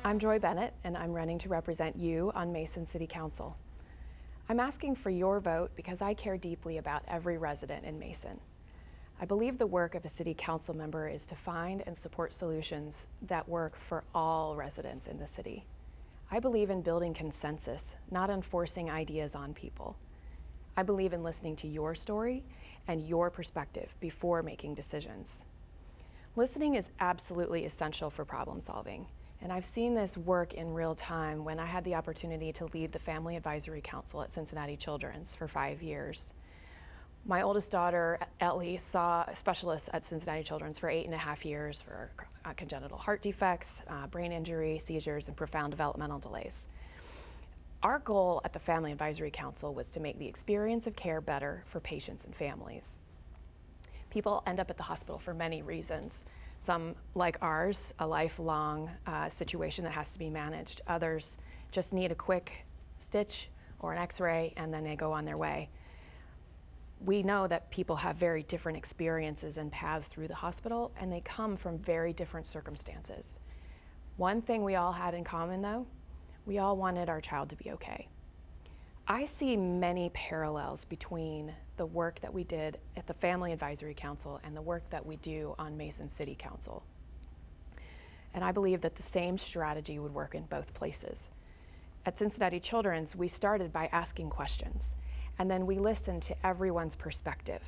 I'm Joy Bennett, and I'm running to represent you on Mason City Council. I'm asking for your vote because I care deeply about every resident in Mason. I believe the work of a city council member is to find and support solutions that work for all residents in the city. I believe in building consensus, not enforcing ideas on people. I believe in listening to your story and your perspective before making decisions. Listening is absolutely essential for problem solving, and I've seen this work in real time when I had the opportunity to lead the Family Advisory Council at Cincinnati Children's for 5 years. My oldest daughter, Ellie, saw a specialist at Cincinnati Children's for 8.5 years for congenital heart defects, brain injury, seizures, and profound developmental delays. Our goal at the Family Advisory Council was to make the experience of care better for patients and families. People end up at the hospital for many reasons. Some, like ours, a lifelong situation that has to be managed. Others just need a quick stitch or an x-ray and then they go on their way. We know that people have very different experiences and paths through the hospital, and they come from very different circumstances. One thing we all had in common, though, we all wanted our child to be okay. I see many parallels between the work that we did at the Family Advisory Council and the work that we do on Mason City Council. And I believe that the same strategy would work in both places. At Cincinnati Children's, we started by asking questions, and then we listened to everyone's perspective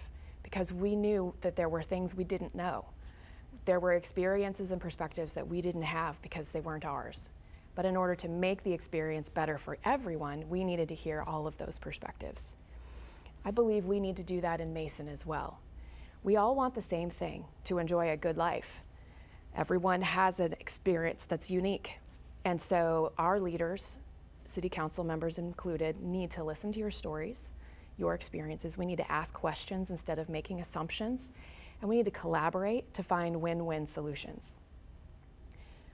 because we knew that there were things we didn't know. There were experiences and perspectives that we didn't have because they weren't ours. But in order to make the experience better for everyone, we needed to hear all of those perspectives. I believe we need to do that in Mason as well. We all want the same thing, to enjoy a good life. Everyone has an experience that's unique. And so our leaders, city council members included, need to listen to your stories, your experiences. We need to ask questions instead of making assumptions. And we need to collaborate to find win-win solutions.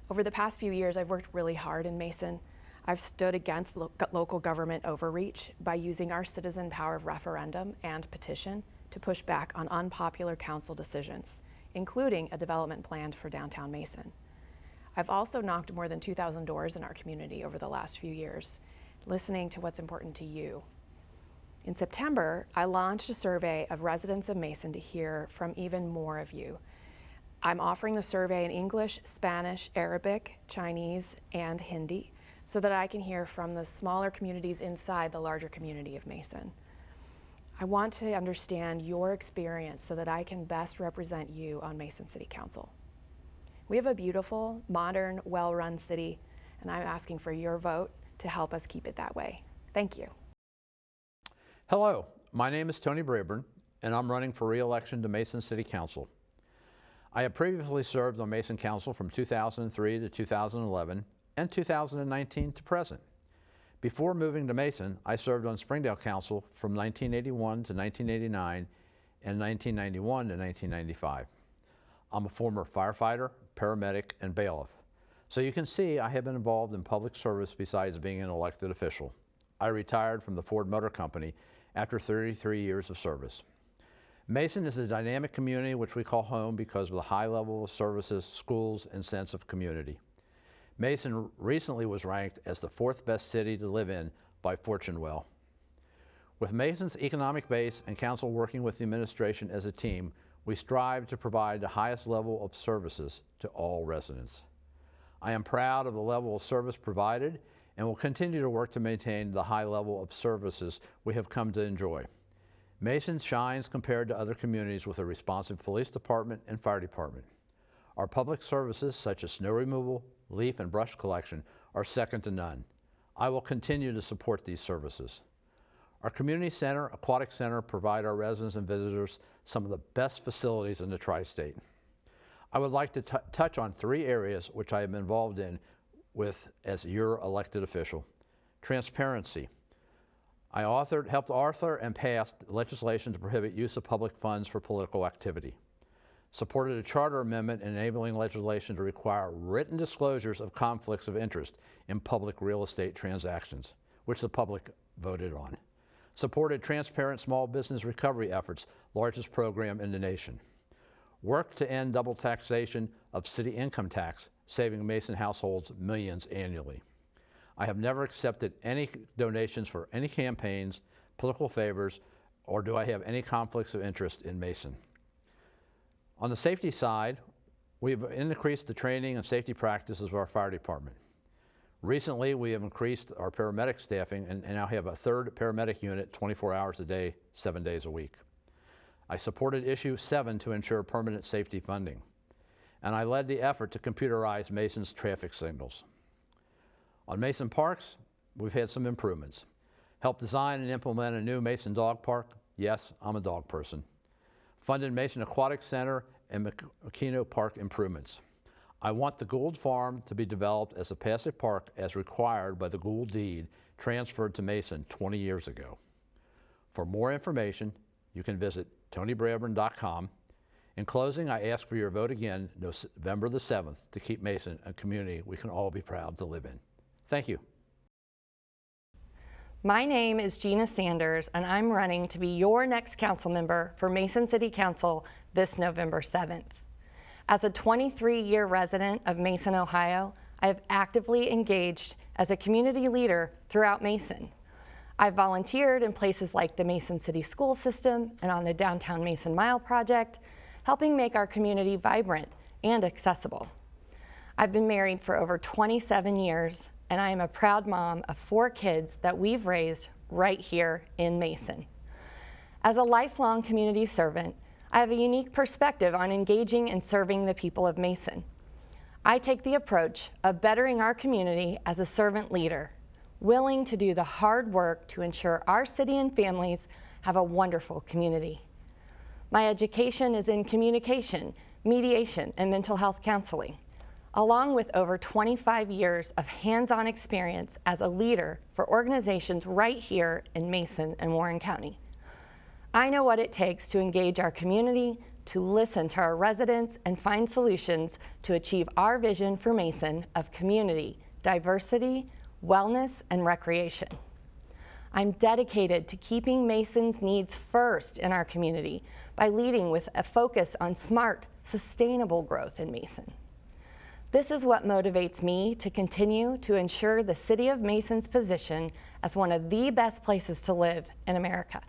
Over the past few years, I've worked really hard in Mason. I've stood against local government overreach by using our citizen power of referendum and petition to push back on unpopular council decisions, including a development plan for downtown Mason. I've also knocked more than 2,000 doors in our community over the last few years, listening to what's important to you. In September, I launched a survey of residents of Mason to hear from even more of you. I'm offering the survey in English, Spanish, Arabic, Chinese, and Hindi so that I can hear from the smaller communities inside the larger community of Mason. I want to understand your experience so that I can best represent you on Mason City Council. We have a beautiful, modern, well-run city, and I'm asking for your vote to help us keep it that way. Thank you. Hello, my name is Tony Brer, and I'm running for re-election to Mason City Council. I have previously served on Mason Council from 2003 to 2011 and 2019 to present. Before moving to Mason, I served on Springdale Council from 1981 to 1989 and 1991 to 1995. I'm a former firefighter, paramedic, and bailiff. So you can see I have been involved in public service besides being an elected official. I retired from the Ford Motor Company after 33 years of service. Mason is a dynamic community which we call home because of the high level of services, schools, and sense of community. Mason recently was ranked as the 4th best city to live in by Fortune Well. With Mason's economic base and council working with the administration as a team, we strive to provide the highest level of services to all residents. I am proud of the level of service provided and will continue to work to maintain the high level of services we have come to enjoy. Mason shines compared to other communities with a responsive police department and fire department. Our public services such as snow removal, leaf and brush collection are second to none. I will continue to support these services. Our community center, aquatic center provide our residents and visitors some of the best facilities in the tri-state. I would like to touch on 3 areas which I have been involved in as your elected official. Transparency. I helped author and passed legislation to prohibit use of public funds for political activity. Supported a charter amendment enabling legislation to require written disclosures of conflicts of interest in public real estate transactions, which the public voted on. Supported transparent small business recovery efforts, largest program in the nation. Worked to end double taxation of city income tax saving Mason households millions annually. I have never accepted any donations for any campaigns, political favors, or do I have any conflicts of interest in Mason. On the safety side, we've increased the training and safety practices of our fire department. Recently, we have increased our paramedic staffing and now have a third paramedic unit 24 hours a day, 7 days a week. I supported issue 7 to ensure permanent safety funding, and I led the effort to computerize Mason's traffic signals. On Mason Parks, we've had some improvements. Helped design and implement a new Mason Dog Park. Yes, I'm a dog person. Funded Mason Aquatic Center and McKeno Park improvements. I want the Gould Farm to be developed as a passive park as required by the Gould deed transferred to Mason 20 years ago. For more information, you can visit tonybrayburn.com. In closing, I ask for your vote again November the 7th to keep Mason a community we can all be proud to live in. Thank you. My name is Gina Sanders, and I'm running to be your next council member for Mason City Council this November 7th. As a 23-year resident of Mason, Ohio, I have actively engaged as a community leader throughout Mason. I've volunteered in places like the Mason City School System and on the Downtown Mason Mile Project, helping make our community vibrant and accessible. I've been married for over 27 years, and I am a proud mom of 4 kids that we've raised right here in Mason. As a lifelong community servant, I have a unique perspective on engaging and serving the people of Mason. I take the approach of bettering our community as a servant leader, willing to do the hard work to ensure our city and families have a wonderful community. My education is in communication, mediation, and mental health counseling, along with over 25 years of hands-on experience as a leader for organizations right here in Mason and Warren County. I know what it takes to engage our community, to listen to our residents, and find solutions to achieve our vision for Mason of community, diversity, wellness, and recreation. I'm dedicated to keeping Mason's needs first in our community by leading with a focus on smart, sustainable growth in Mason. This is what motivates me to continue to ensure the City of Mason's position as one of the best places to live in America.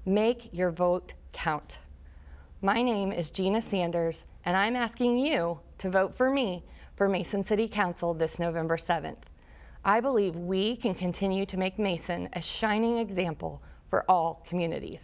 Make your vote count. My name is Gina Sanders, and I'm asking you to vote for me for Mason City Council this November 7th. I believe we can continue to make Mason a shining example for all communities.